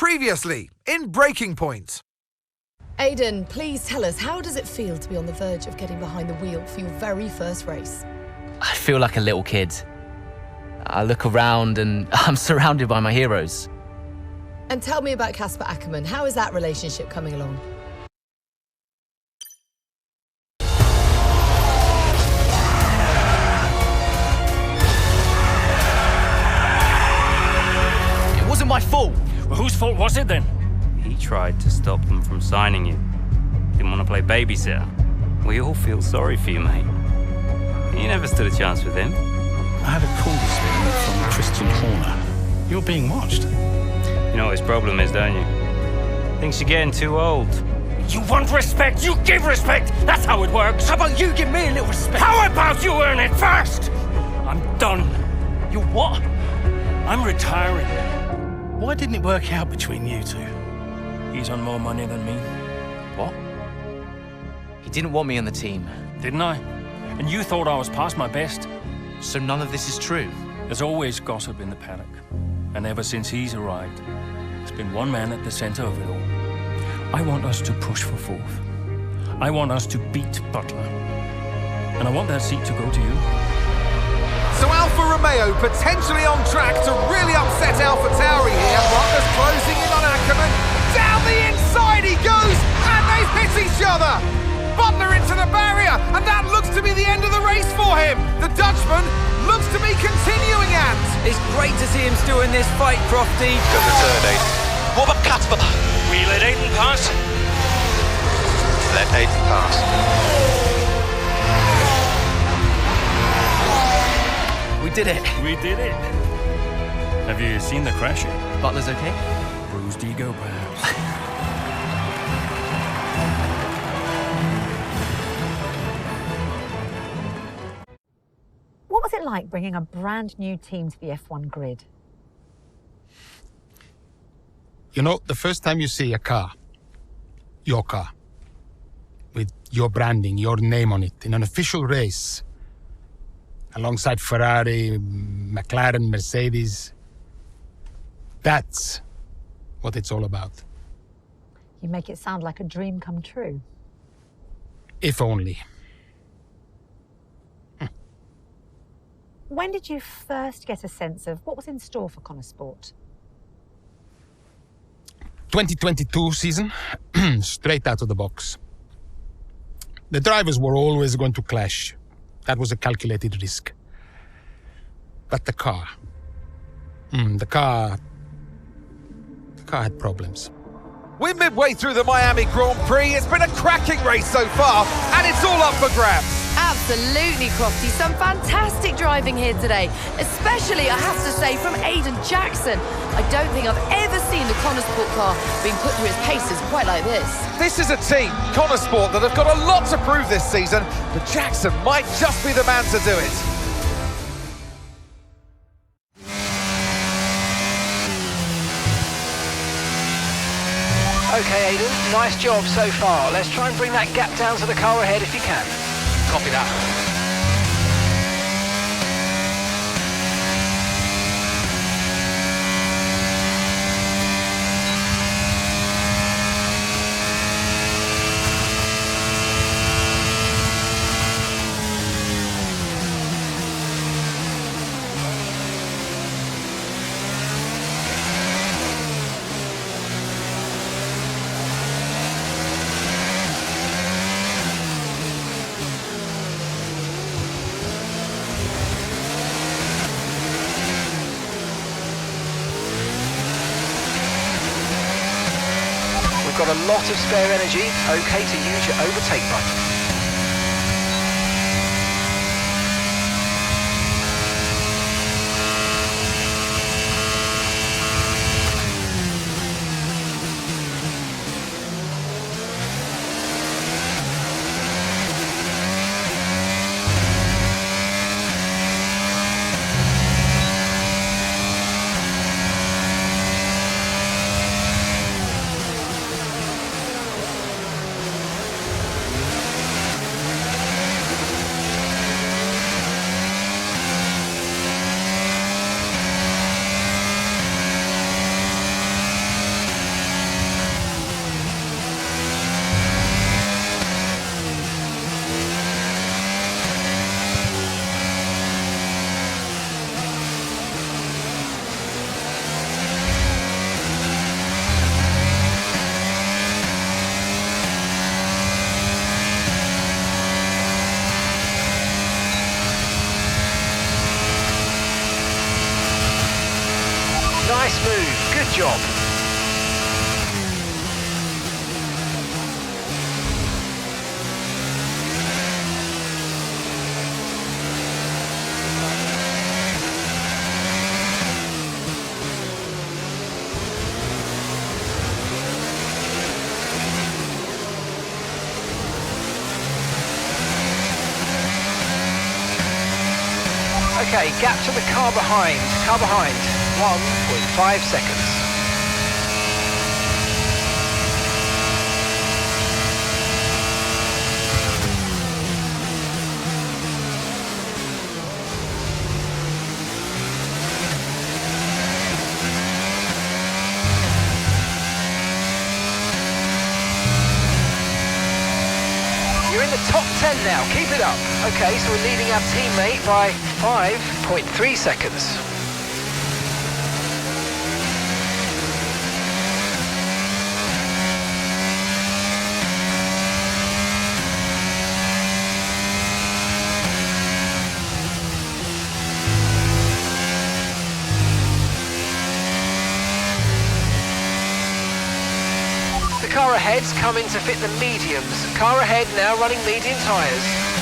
Previously, in Breaking Point. Aidan, please tell us, how does it feel to be on the verge of getting behind the wheel for your very first race? I feel like a little kid. I look around and I'm surrounded by my heroes. And tell me about Casper Ackerman. How is that relationship coming along? It wasn't my fault. Well, whose fault was it then? He tried to stop them from signing you. Didn't want to play babysitter. We all feel sorry for you, mate. You never stood a chance with him. I had a call this morning from Christian Horner. You're being watched. You know what his problem is, don't you? Thinks you're getting too old. You want respect, you give respect! That's how it works! How about you give me a little respect? How about you earn it first? I'm done. You what? I'm retiring. Why didn't it work out between you two? He's on more money than me, What? He didn't want me on the team. didn't I? And you thought I was past my best? So none of this is true. There's always gossip in the paddock. And ever since he's arrived, there's been one man at the center of it all. I want us to push for fourth. I want us to beat Butler. And I want that seat to go to you. So Alfa Romeo potentially on track to really upset AlphaTauri here. Butler's closing in on Ackerman. Down the inside he goes, and they've hit each other. Butler into the barrier, and that looks to be the end of the race for him. The Dutchman looks to be continuing and... It's great to see him still in this fight, Crofty. Good return, Aiden. What about Casper? We let Aiden pass. Let Aiden pass. We did it. We did it. Have you seen the crash yet? Butler's okay? Bruised ego, perhaps. What was it like bringing a brand new team to the F1 grid? You know, the first time you see a car, your car, with your branding, your name on it, in an official race, alongside Ferrari, McLaren, Mercedes, that's what it's all about. You make it sound like a dream come true. If only. When did you first get a sense of what was in store for Connor Sport? 2022 season, straight out of the box. The drivers were always going to clash. That was a calculated risk. But the car had problems. We're midway through the Miami Grand Prix. It's been a cracking race so far, and it's all up for grabs. Absolutely, Crofty. Some fantastic driving here today, especially, I have to say, from Aiden Jackson. I don't think I've ever seen the Connor Sport car being put through its paces quite like this. This is a team, Connor Sport, that have got a lot to prove this season, but Jackson might just be the man to do it. Okay, Aiden, nice job so far. Let's try and bring that gap down to the car ahead if you can. Copy that. Got a lot of spare energy, okay to use your overtake button. Good job. Okay, gap to the car behind. 1.5 seconds. You're in the top 10 now, keep it up. Okay, so we're leading our teammate by 5.3 seconds. The car ahead's coming to fit the mediums. Car ahead now running medium tyres.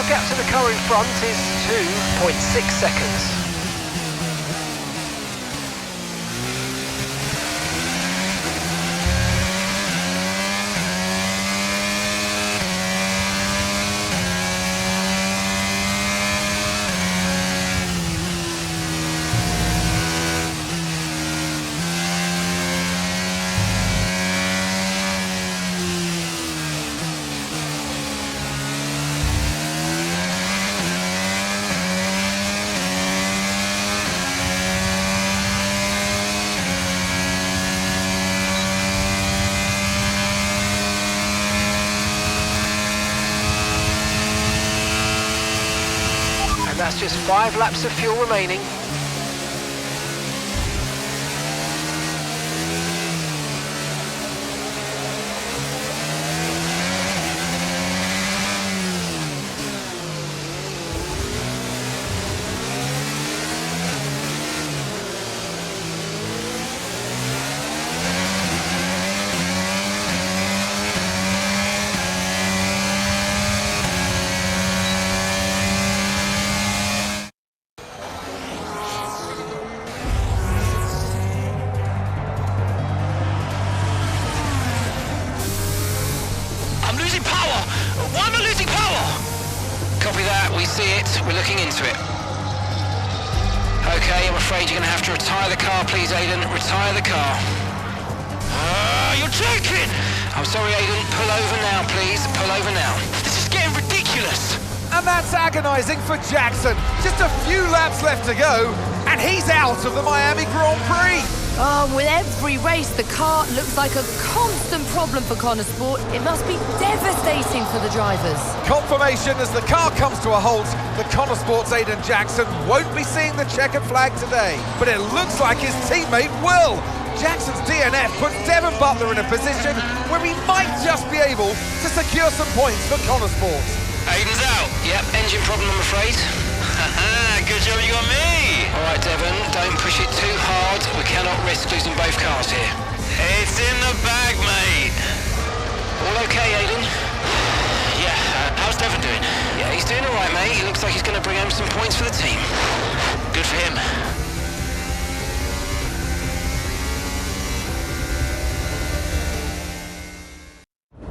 Gap to the car in front is 2.6 seconds. That's just 5 laps of fuel remaining. losing power! Why am I losing power? Copy that, we see it. We're looking into it. Okay, I'm afraid you're going to have to retire the car, please, Aiden. Retire the car. You're joking! I'm sorry, Aiden. Pull over now, please. Pull over now. This is getting ridiculous. And that's agonising for Jackson. Just a few laps left to go, and he's out of the Miami Grand Prix. Oh, with every race, the car looks like a constant problem for Connor Sport. It must be devastating for the drivers. Confirmation as the car comes to a halt. The Connor Sport's Aiden Jackson won't be seeing the checkered flag today, but it looks like his teammate will. Jackson's DNF puts Devon Butler in a position where he might just be able to secure some points for Connor Sport. Aiden's out. Yep, engine problem, I'm afraid. Good job you got me. All right, Devon, don't push it too hard. We cannot risk losing both cars here. It's in the bag, mate. All okay, Aiden? Yeah, how's Devon doing? Yeah, he's doing all right, mate. He looks like he's going to bring home some points for the team. Good for him.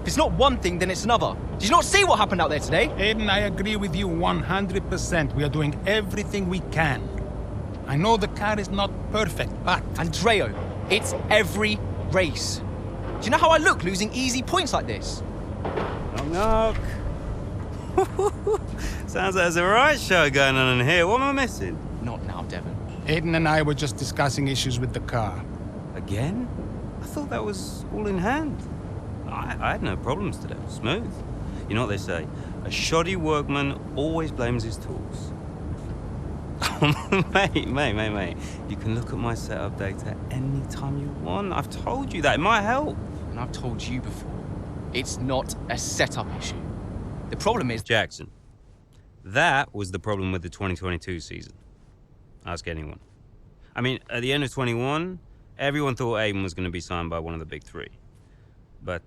If it's not one thing, then it's another. Did you not see what happened out there today? Aiden, I agree with you 100%. We are doing everything we can. I know the car is not perfect, but... Andreo, it's every race. Do you know how I look losing easy points like this? Knock, knock. Sounds like there's a right show going on in here. What am I missing? Not now, Devon. Aiden and I were just discussing issues with the car. Again? I thought that was all in hand. I had no problems today. Smooth. You know what they say? A shoddy workman always blames his tools. mate. You can look at my setup data any time you want. I've told you that. It might help. And I've told you before, it's not a setup issue. The problem is... Jackson, that was the problem with the 2022 season. Ask anyone. I mean, at the end of 21, everyone thought Aiden was going to be signed by one of the big three. But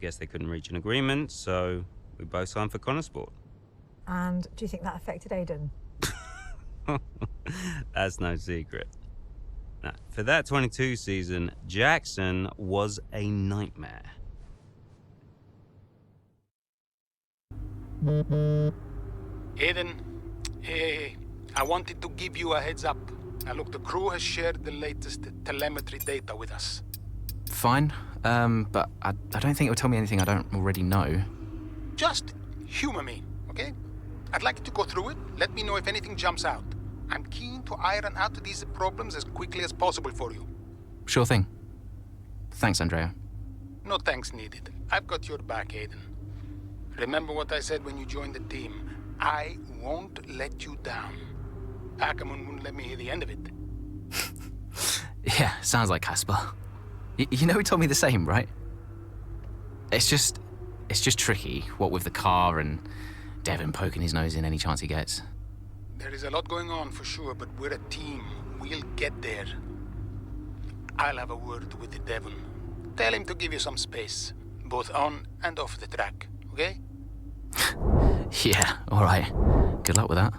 guess they couldn't reach an agreement, so we both signed for Connor Sport. And do you think that affected Aiden? That's no secret. Now, for that 22 season, Jackson was a nightmare. Aiden, hey, I wanted to give you a heads up. Now look, the crew has shared the latest telemetry data with us. Fine, but I don't think it'll tell me anything I don't already know. Just humor me, okay? I'd like you to go through it. Let me know if anything jumps out. I'm keen to iron out these problems as quickly as possible for you. Sure thing. Thanks, Andrea. No thanks needed. I've got your back, Aiden. Remember what I said when you joined the team. I won't let you down. Ackerman wouldn't let me hear the end of it. Yeah, sounds like Casper. You know he told me the same, right? It's just tricky, what with the car and Devon poking his nose in any chance he gets. There is a lot going on for sure, but we're a team. We'll get there. I'll have a word with Devon. Tell him to give you some space, both on and off the track, okay? Yeah, all right. Good luck with that.